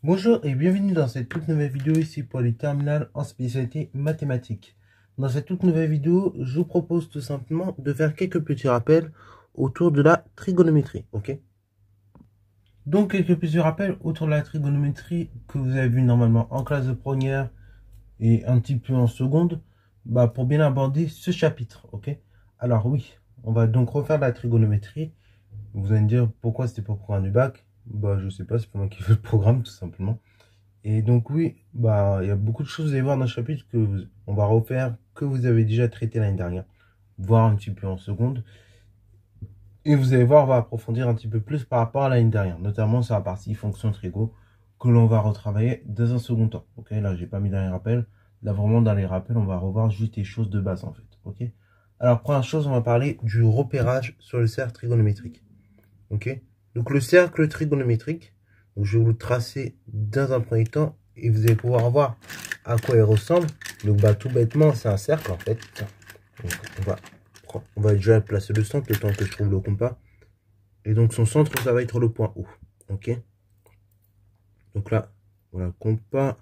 Bonjour et bienvenue dans cette toute nouvelle vidéo ici pour les terminales en spécialité mathématiques. Dans cette toute nouvelle vidéo, je vous propose tout simplement de faire quelques petits rappels autour de la trigonométrie, ok? Donc quelques petits rappels autour de la trigonométrie que vous avez vu normalement en classe de première et un petit peu en seconde, pour bien aborder ce chapitre, ok? Alors oui, on va donc refaire la trigonométrie. Vous allez me dire pourquoi c'était pour le programme du bac? Je sais pas, c'est pas moi qui fais le programme tout simplement. Et donc oui, il y a beaucoup de choses, vous allez voir dans le chapitre on va refaire, que vous avez déjà traité l'année dernière, voir un petit peu en seconde. Et vous allez voir, on va approfondir un petit peu plus par rapport à l'année dernière, notamment sur la partie fonction trigo, que l'on va retravailler dans un second temps. Ok, là j'ai pas mis dans les rappels. Là vraiment dans les rappels, on va revoir juste les choses de base en fait. Ok. Alors première chose, on va parler du repérage sur le cercle trigonométrique. Ok. Donc le cercle trigonométrique, donc je vais vous le tracer dans un premier temps et vous allez pouvoir voir à quoi il ressemble. Donc tout bêtement, c'est un cercle en fait. Donc, on va déjà placer le centre le temps que je trouve le compas. Et donc son centre, ça va être le point O. Ok. Donc là, voilà le compas.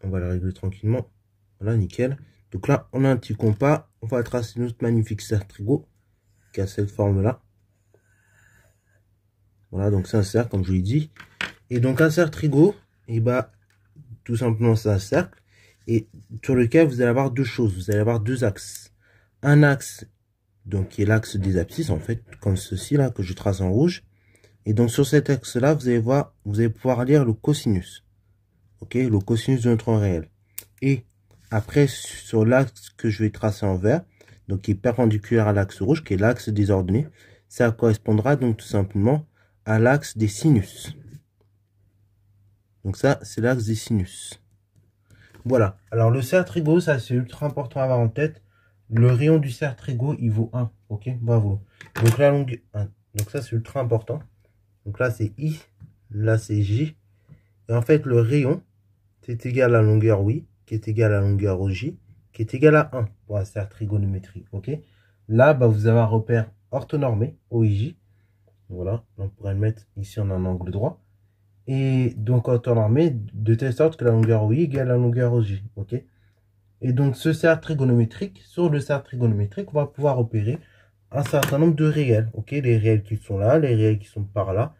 On va le régler tranquillement. Voilà, nickel. Donc là, on a un petit compas. On va tracer notre magnifique cercle trigo qui a cette forme-là. Voilà, donc c'est un cercle, comme je l'ai dit. Et donc un cercle trigo, et tout simplement c'est un cercle, et sur lequel vous allez avoir deux choses, vous allez avoir deux axes. Un axe, donc qui est l'axe des abscisses, en fait, comme ceci là, que je trace en rouge. Et donc sur cet axe-là, vous allez voir, vous allez pouvoir lire le cosinus. Ok, le cosinus de notre rond réel. Et après, sur l'axe que je vais tracer en vert, donc qui est perpendiculaire à l'axe rouge, qui est l'axe des ordonnées, ça correspondra donc tout simplement à l'axe des sinus. Donc ça, c'est l'axe des sinus. Voilà. Alors le cercle trigo, ça c'est ultra important à avoir en tête. Le rayon du cercle trigo, il vaut 1. Ok, bravo. Donc la longueur 1. Donc ça c'est ultra important. Donc là c'est I, là c'est J. Et en fait le rayon, c'est égal à la longueur oui, qui est égal à la longueur J, qui est égal à 1 pour un cercle trigonométrique. Ok. Là, vous avez un repère orthonormé, OIJ. Voilà, on pourrait le mettre ici en un angle droit. Et donc orthonormé de telle sorte que la longueur OI égale la longueur OJ. Ok. Et donc ce cercle trigonométrique, sur le cercle trigonométrique, on va pouvoir opérer un certain nombre de réels. Ok. Les réels qui sont là, les réels qui sont par là.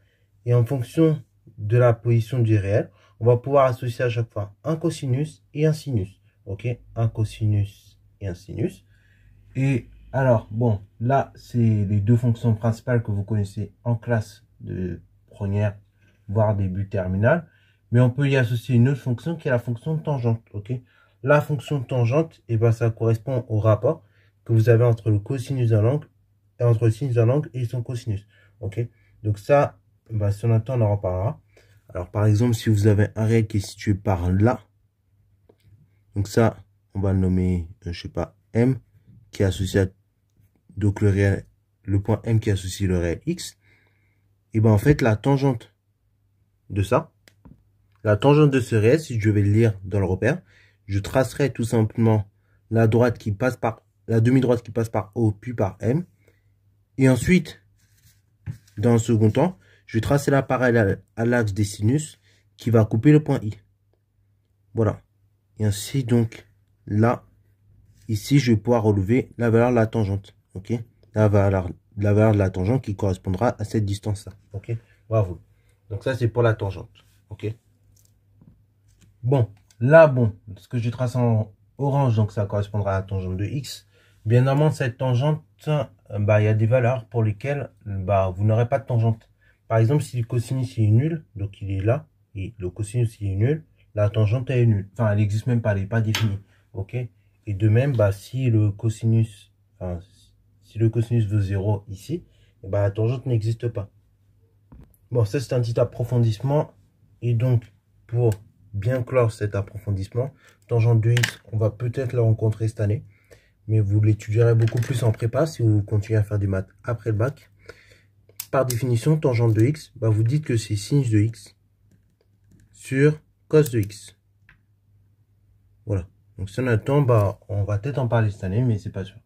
Et en fonction de la position du réel, on va pouvoir associer à chaque fois un cosinus et un sinus. Ok. Un cosinus et un sinus. Et alors, bon, là, c'est les deux fonctions principales que vous connaissez en classe de première, voire début terminal. Mais on peut y associer une autre fonction qui est la fonction tangente. Ok. La fonction tangente, ça correspond au rapport que vous avez entre le cosinus d'un angle et entre le sinus d'un angle et son cosinus. Ok. Donc ça, si on a le temps, on en reparlera. Alors par exemple, si vous avez un réel qui est situé par là, donc ça, on va le nommer, je sais pas, M, qui est associé à donc le point M qui associe le réel X, et en fait la tangente de ça, la tangente de ce réel, si je vais le lire dans le repère, je tracerai tout simplement la droite qui passe par, la demi-droite qui passe par O puis par M, et ensuite, dans un second temps, je vais tracer la parallèle à l'axe des sinus qui va couper le point I. Voilà. Et ainsi donc, là, ici, je vais pouvoir relever la valeur de la tangente. Ok. La valeur de la tangente qui correspondra à cette distance-là. Ok. Bravo. Donc ça, c'est pour la tangente. Ok. Bon. Là, ce que je trace en orange, donc ça correspondra à la tangente de x. Bien évidemment, cette tangente, il y a des valeurs pour lesquelles vous n'aurez pas de tangente. Par exemple, si le cosinus est nul, donc il est là, et le cosinus il est nul, la tangente est nulle. Enfin, elle n'existe même pas, elle n'est pas définie. Ok. Et de même, si le cosinus veut 0 ici, la tangente n'existe pas. Bon, ça c'est un petit approfondissement. Et donc, pour bien clore cet approfondissement, tangente de x, on va peut-être la rencontrer cette année. Mais vous l'étudierez beaucoup plus en prépa si vous continuez à faire des maths après le bac. Par définition, tangente de x, vous dites que c'est sinus de x sur cos de x. Voilà. Donc si on a le temps, on va peut-être en parler cette année, mais c'est pas sûr.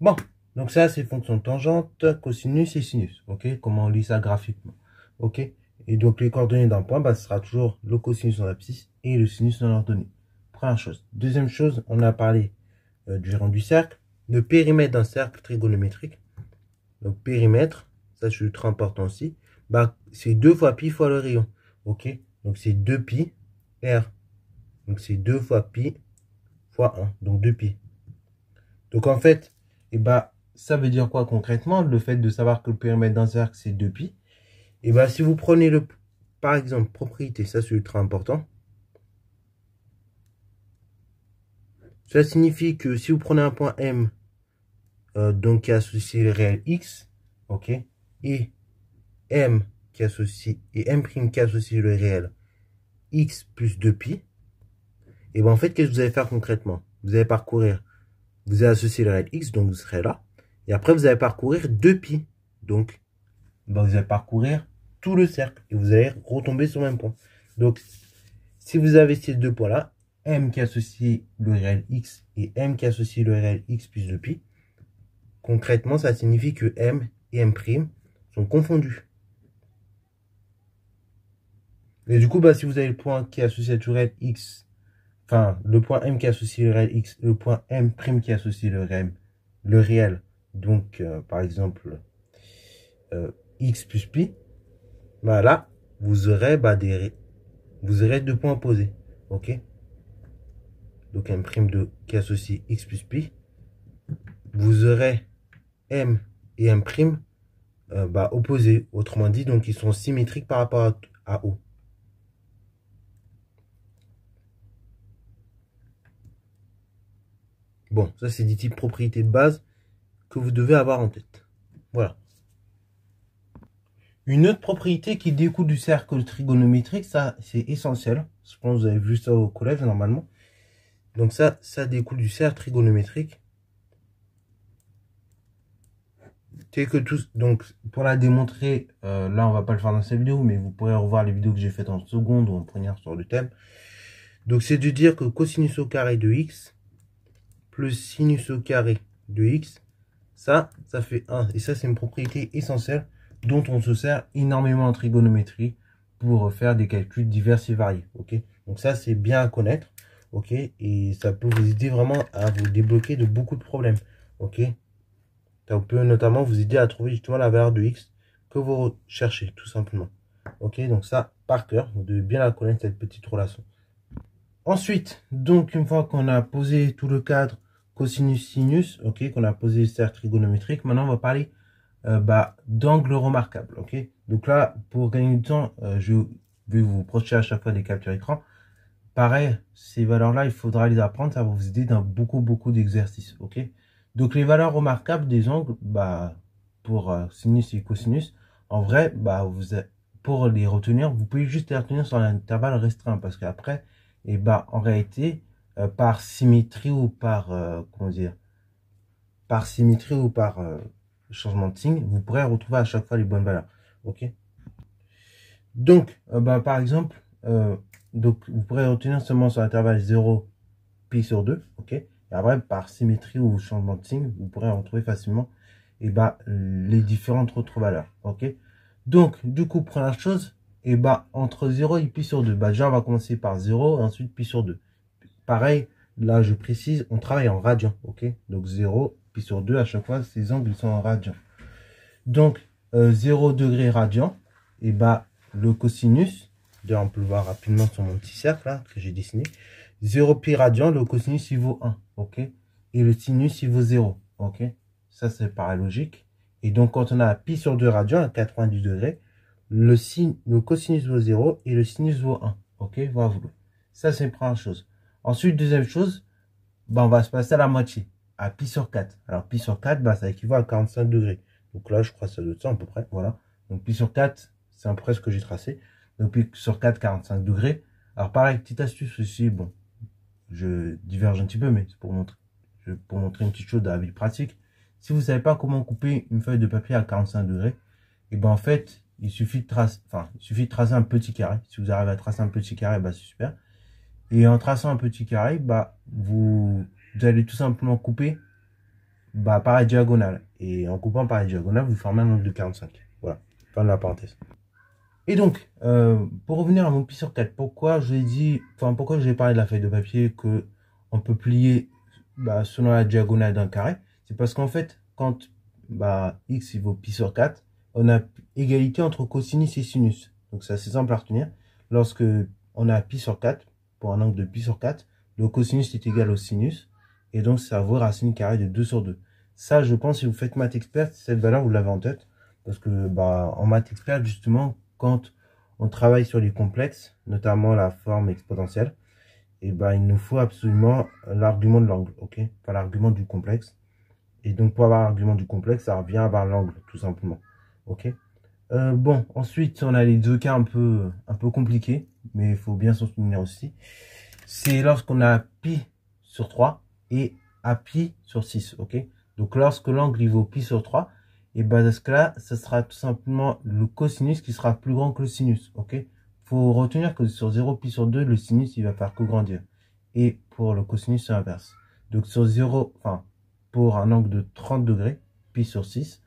Bon, donc ça c'est fonction de tangente, cosinus et sinus. Ok, comment on lit ça graphiquement. Ok, Et donc, les coordonnées d'un point, bah, ce sera toujours le cosinus en abscisse et le sinus dans l'ordonnée. Première chose. Deuxième chose, on a parlé du rang du cercle. Le périmètre d'un cercle trigonométrique. Donc, périmètre, ça c'est ultra important aussi. Bah, c'est 2 fois pi fois le rayon. Ok? Donc, c'est 2 pi r. Donc, c'est 2 fois pi fois 1. Donc, 2 pi. Donc, en fait, et bah, ça veut dire quoi concrètement? Le fait de savoir que le périmètre d'un cercle, c'est 2 pi. Et bah, si vous prenez par exemple, propriété, ça c'est ultra important. Ça signifie que si vous prenez un point M, donc qui associe le réel X, ok, et M qui associe, et M' qui associe le réel X plus 2pi, et bien en fait, qu'est-ce que vous allez faire concrètement? Vous allez parcourir, vous allez associer le réel X, donc vous serez là, et après vous allez parcourir 2pi, donc ben, vous allez parcourir tout le cercle, et vous allez retomber sur le même point. Donc, si vous avez ces deux points-là, M qui associe le réel X et M qui associe le réel X plus 2pi, concrètement, ça signifie que M et M' sont confondus. Et du coup, bah, si vous avez le point qui est associé au réel X, enfin, le point M qui est associé au réel X, le point M' qui est associé le réel, donc, par exemple, X plus pi, bah là, vous aurez, bah, vous aurez deux points opposés. Ok? Donc, M' qui associe X plus pi, vous aurez M et M' bah, opposés. Autrement dit, donc, ils sont symétriques par rapport à O. Bon, ça c'est des types propriétés de base que vous devez avoir en tête. Voilà. Une autre propriété qui découle du cercle trigonométrique, ça c'est essentiel. Je pense que vous avez vu ça au collège normalement. Donc ça découle du cercle trigonométrique. C'est que donc pour la démontrer, là on va pas le faire dans cette vidéo, mais vous pourrez revoir les vidéos que j'ai faites en seconde ou en première sur le thème. Donc c'est de dire que cosinus au carré de x plus sinus au carré de x, ça fait 1. Et ça c'est une propriété essentielle dont on se sert énormément en trigonométrie pour faire des calculs divers et variés. Ok, donc ça c'est bien à connaître. Ok, et ça peut vous aider vraiment à vous débloquer de beaucoup de problèmes. Ok, ça peut notamment vous aider à trouver justement la valeur de x que vous recherchez tout simplement. Ok, donc ça par cœur, vous devez bien la connaître cette petite relation. Ensuite, donc une fois qu'on a posé tout le cadre cosinus sinus, ok, qu'on a posé le cercle trigonométrique, maintenant on va parler d'angle remarquable. Ok, donc là pour gagner du temps, je vais vous projeter à chaque fois des captures écran. Pareil, ces valeurs-là, il faudra les apprendre, ça va vous aider dans beaucoup d'exercices. Ok, donc les valeurs remarquables des angles, pour sinus et cosinus, en vrai, pour les retenir, vous pouvez juste les retenir sur l'intervalle restreint parce qu'après, et en réalité, par symétrie ou par comment dire, par symétrie ou par changement de signe, vous pourrez retrouver à chaque fois les bonnes valeurs. Ok. Donc, par exemple, donc vous pourrez retenir seulement sur l'intervalle 0 pi sur 2. Ok. Et après, par symétrie ou changement de signe, vous pourrez retrouver facilement les différentes autres valeurs. Ok. Donc, du coup, première chose, entre 0 et pi sur 2. Déjà, on va commencer par 0 et ensuite pi sur 2. Pareil, là, je précise, on travaille en radian. Ok. Donc, 0, pi sur 2, à chaque fois, ces angles sont en radian. Donc, 0 degré radian, le cosinus, on peut le voir rapidement sur mon petit cercle là, que j'ai dessiné. 0 pi radian, le cosinus il vaut 1. Ok. Et le sinus il vaut 0. Ok. Ça, c'est pareil logique. Et donc, quand on a pi sur 2 radian à 90 degrés, le cosinus vaut 0 et le sinus vaut 1. Ok. Voilà. Ça, c'est la premire chose. Ensuite, deuxième chose, on va se passer à la moitié, à pi sur 4. Alors, pi sur 4, ça équivaut à 45 degrés. Donc là, je crois que ça doit être ça à peu près. Voilà. Donc pi sur 4, c'est à peu près ce que j'ai tracé. Donc pi sur 4, 45 degrés. Alors pareil, petite astuce aussi. Bon, je diverge un petit peu, mais c'est pour montrer une petite chose de la vie pratique. Si vous ne savez pas comment couper une feuille de papier à 45 degrés, en fait, il suffit de tracer un petit carré. Si vous arrivez à tracer un petit carré, c'est super. Et en traçant un petit carré, vous allez tout simplement couper par la diagonale. Et en coupant par la diagonale, vous formez un angle de 45. Voilà, fin de la parenthèse. Et donc, pour revenir à mon pi sur 4, pourquoi j'ai dit, enfin, pourquoi j'ai parlé de la feuille de papier que on peut plier selon la diagonale d'un carré? C'est parce qu'en fait, quand x il vaut pi sur 4, on a égalité entre cosinus et sinus. Donc, c'est assez simple à retenir. Lorsque on a pi sur 4, pour un angle de pi sur 4, le cosinus est égal au sinus, et donc ça vaut racine carrée de 2 sur 2. Ça, je pense, si vous faites maths experte, cette valeur, vous l'avez en tête. Parce que en maths experte, justement, quand on travaille sur les complexes, notamment la forme exponentielle, et il nous faut absolument l'argument de l'angle, ok? Enfin, l'argument du complexe. Et donc, pour avoir l'argument du complexe, ça revient à avoir l'angle, tout simplement. Ok? Bon, ensuite, on a les deux cas un peu compliqués, mais il faut bien s'en souvenir aussi. C'est lorsqu'on a pi sur 3 et à pi sur 6, ok? Donc, lorsque l'angle il vaut pi sur 3, et dans ce cas-là, ce sera tout simplement le cosinus qui sera plus grand que le sinus, ok? Faut retenir que sur 0 pi sur 2, le sinus il va faire que grandir. Et pour le cosinus, c'est l'inverse. Donc, sur 0, enfin, pour un angle de 30 degrés, pi sur 6,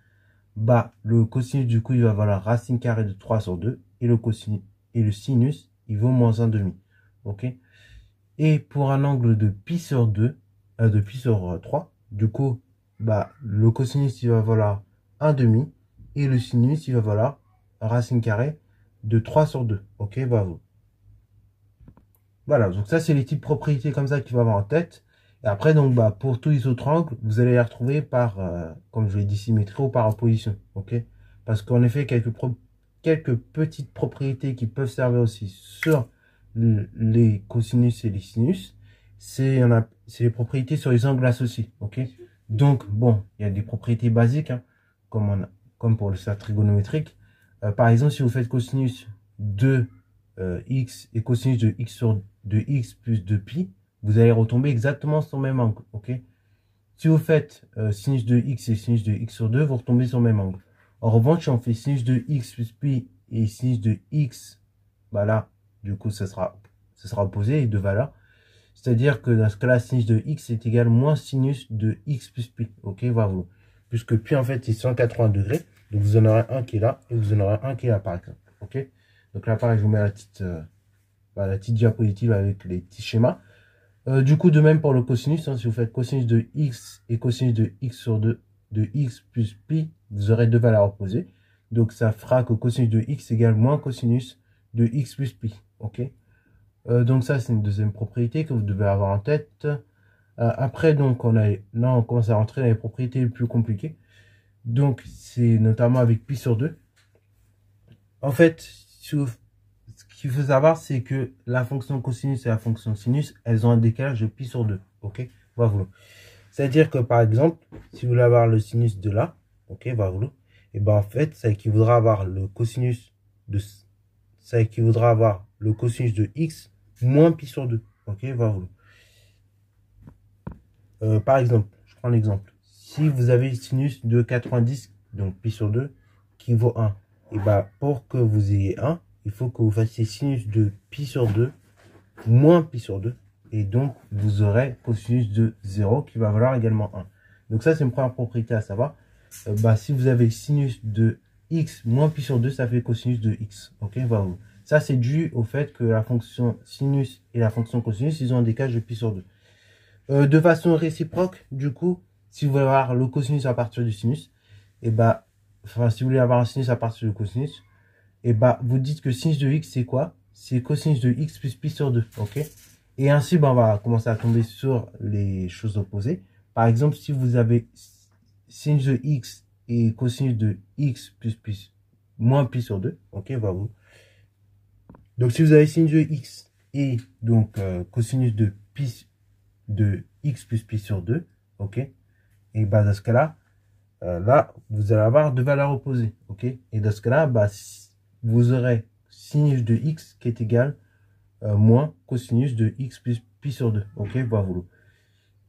le cosinus du coup il va valoir racine carrée de 3 sur 2 et le cosinus et le sinus il vaut moins 1,5. Ok? Et pour un angle de pi sur 2, de pi sur 3, du coup, le cosinus il va valoir 1,5 et le sinus il va valoir racine carrée de 3 sur 2. Ok? Voilà, donc ça c'est les types de propriétés comme ça qu'il faut avoir en tête. Et après, donc, pour tous les autres angles, vous allez les retrouver par, comme je l'ai dit, symétrie ou par opposition. Ok? Parce qu'en effet, quelques petites propriétés qui peuvent servir aussi sur les cosinus et les sinus, c'est les propriétés sur les angles associés. Ok? Donc, bon, il y a des propriétés basiques, hein, comme pour le cercle trigonométrique. Par exemple, si vous faites cosinus de x et cosinus de x sur de x plus 2pi, vous allez retomber exactement sur le même angle, ok? Si vous faites sinus de x et sinus de x sur 2, vous retombez sur le même angle. En revanche, si on fait sinus de x plus pi et sinus de x, là, du coup, ça sera opposé, les deux valeurs. C'est-à-dire que dans ce cas-là, sinus de x est égal moins sinus de x plus pi, ok? Voilà. Puisque pi, en fait, c'est 180 degrés, donc vous en aurez un qui est là, et vous en aurez un qui est là, par exemple, ok? Donc là, pareil, je vous mets la petite diapositive avec les petits schémas. Du coup, de même pour le cosinus, hein, si vous faites cosinus de x et cosinus de x sur 2 de x plus pi, vous aurez deux valeurs opposées. Donc, ça fera que cosinus de x égale moins cosinus de x plus pi. Ok? Donc, ça, c'est une deuxième propriété que vous devez avoir en tête. Après, donc, on commence à rentrer dans les propriétés les plus compliquées. Donc, c'est notamment avec pi sur 2. En fait, ce qu'il faut savoir, c'est que la fonction cosinus et la fonction sinus, elles ont un décalage de pi sur 2. Ok? Voilà. C'est-à-dire que, par exemple, si vous voulez avoir le sinus de là, ok, voilà, et en fait, ça équivaudra à avoir le cosinus de x moins pi sur 2. Ok, voilà. Par exemple, je prends l'exemple. Si vous avez le sinus de 90, donc pi sur 2, qui vaut 1, et pour que vous ayez 1, il faut que vous fassiez sinus de pi sur 2 moins pi sur 2. Et donc, vous aurez cosinus de 0 qui va valoir également 1. Donc ça, c'est une première propriété à savoir. Si vous avez sinus de x moins pi sur 2, ça fait cosinus de x. Ok, voilà. Ça, c'est dû au fait que la fonction sinus et la fonction cosinus, ils ont un décalage de pi sur 2. De façon réciproque, du coup, si vous voulez avoir le cosinus à partir du sinus, si vous voulez avoir un sinus à partir du cosinus, vous dites que sinus de x, c'est quoi? C'est cosinus de x plus pi sur 2, ok? Et ainsi, on va commencer à tomber sur les choses opposées. Par exemple, si vous avez sinus de x et cosinus de x plus moins pi sur 2, ok, voilà. Donc, si vous avez sinus de x et donc cosinus de x plus pi sur 2, ok? Et dans ce cas-là, là, vous allez avoir deux valeurs opposées, ok? Et dans ce cas-là, vous aurez sinus de x qui est égal moins cosinus de x plus pi sur 2, ok? Voilà.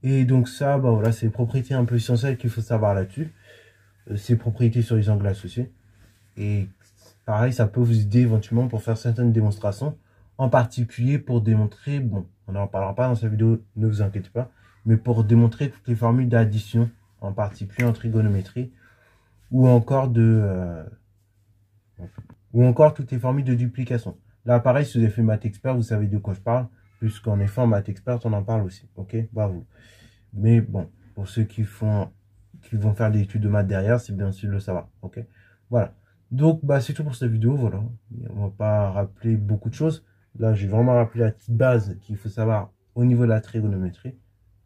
Et donc ça, voilà, c'est les propriétés un peu essentielles qu'il faut savoir là-dessus. C'est les propriétés sur les angles associés. Et pareil, ça peut vous aider éventuellement pour faire certaines démonstrations, en particulier pour démontrer, bon, on n'en parlera pas dans cette vidéo, ne vous inquiétez pas, mais pour démontrer toutes les formules d'addition, en particulier en trigonométrie, ou encore ou encore toutes les formules de duplication. Là, pareil, si vous avez fait maths expert, vous savez de quoi je parle, puisqu'en effet, en maths expert, on en parle aussi. Ok, bravo. Mais bon, pour ceux qui vont faire des études de maths derrière, c'est bien sûr de le savoir. Ok, voilà. Donc, bah, c'est tout pour cette vidéo. Voilà. On va pas rappeler beaucoup de choses. Là, j'ai vraiment rappelé la petite base qu'il faut savoir au niveau de la trigonométrie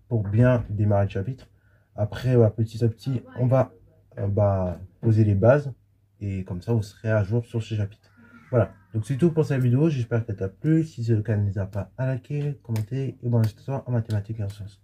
pour bien démarrer le chapitre. Après, bah, petit à petit, on va bah, poser les bases et comme ça, vous serez à jour sur ce chapitre. Voilà, donc c'est tout pour cette vidéo. J'espère qu'elle t'a plu. Si c'est le cas, n'hésite pas à liker, commenter et bon, je te en mathématiques et en sciences.